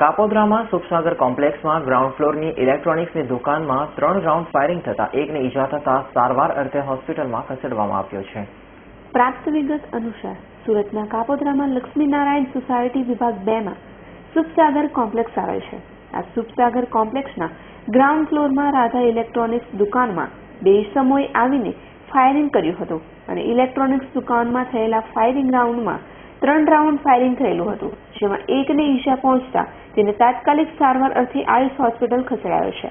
કાપોદ્રામાં Sukhsagar કોમ્પ્લેક્સમાં ground ફ્લોરની ઇલેક્ટ્રોનિક્સની દુકાનમાં 3 round firing થતા એકને ઈજા થતા સારવાર અર્થે હોસ્પિટલમાં ખસેડવામાં આવ્યો છે। પ્રાપ્ત વિગત અનુસાર સુરતના કાપોદ્રામાં લક્ષ્મીનારાયણ સોસાયટી વિભાગ 2 માં સુખસાગર કોમ્પ્લેક્સ આવેલ છે। આ સુખસાગર કોમ્પ્લેક્સના ગ્રાઉન્ડ ફ્લોરમાં રાધા ઇલેક્ટ્રોનિક્સ દુકાનમાં 2 ઇસમોએ આવીને ફાયરિંગ કર્યું હતું અને ઇલેક્ટ્રોનિક્સ દુકાનમાં થયેલા ફાયરિંગ રાઉન્ડમાં 3 રાઉન્ડ ફાયરિંગ થયેલું હતું, જેમાં એકને ઈજા પહોંચતા તેને તાત્કાલિક સારવાર અર્થે આયુષ હોસ્પિટલ ખસેડાયો છે।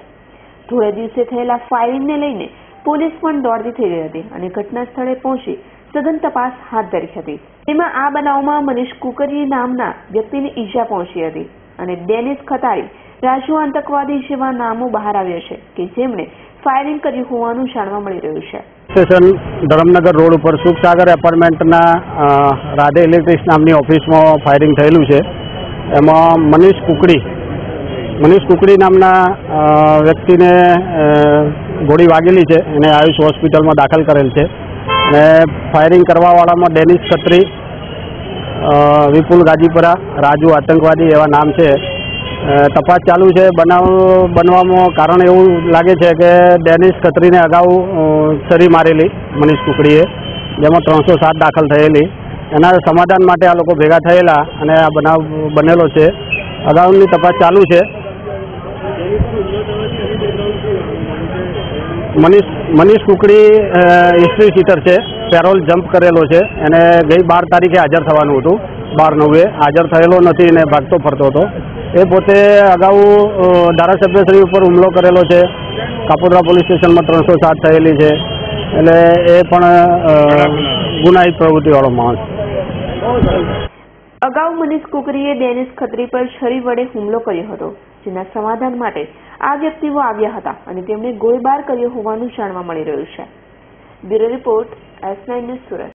થોડા દિવસે થયેલા ફાયરિંગને લઈને પોલીસ પણ દોડતી થઈ ગઈ હતી અને ઘટના સ્થળે પહોંચી સઘન તપાસ હાથ ધરી હતી। તેમાં આ બનાવમાં મનીષ કુકરી નામના વ્યક્તિને ઈજા પહોંચી હતી અને ડેનિસ ખતારી, રાજુ આતંકવાદી જેવા નામો બહાર આવ્યા છે કે જેમણે ફાયરિંગ કર્યું હોવાનું જાણવા મળી રહ્યું છે। સ્ટેશન ધરમનગર રોડ ઉપર સુખસાગર એપાર્ટમેન્ટના રાધે ઇલેક્ટ્રિક્સ નામની ઓફિસમાં ફાયરિંગ થયેલું છે। એમાં મનીષ કુકડી નામના વ્યક્તિને ગોળી વાગેલી છે, એને આયુષ હોસ્પિટલમાં દાખલ કરેલ છે અને ફાયરિંગ કરવાવાળામાં ડેનિસ ખત્રી, વિપુલ ગાજીપરા, રાજુ આતંકવાદી એવા નામ છે। તપાસ ચાલુ છે। બનાવ બનવામાં કારણ એવું લાગે છે કે ડેનિસ ખત્રીને અગાઉ છરી મારેલી મનીષ કુકડીએ, જેમાં 307 દાખલ થયેલી। એના સમાધાન માટે આ લોકો ભેગા થયેલા અને આ બનાવ બનેલો છે। અગાઉની તપાસ ચાલુ છે। મનીષ કુકડી હિસ્ટ્રી સીટર છે, પેરોલ જમ્પ કરેલો છે। એને ગઈ 12 તારીખે હાજર થવાનું હતું, 12/9 હાજર થયેલો નથી અને ભાગતો ફરતો હતો। એ પોતે અગાઉ ધારાસભ્યશ્રી ઉપર હુમલો કરેલો છે। કાપોદ્રા પોલીસ સ્ટેશનમાં 307 થયેલી છે, એટલે એ પણ ગુનાહિત પ્રવૃત્તિવાળો માણસ। અગાઉ મનીષ કુકરીએ ડેનિસ ખત્રી પર છરી વડે હુમલો કર્યો હતો, જેના સમાધાન માટે આ વ્યક્તિઓ આવ્યા હતા અને તેમણે ગોળીબાર કર્યો હોવાનું જાણવા મળી રહ્યું છે। Bureau report S9 news Surat.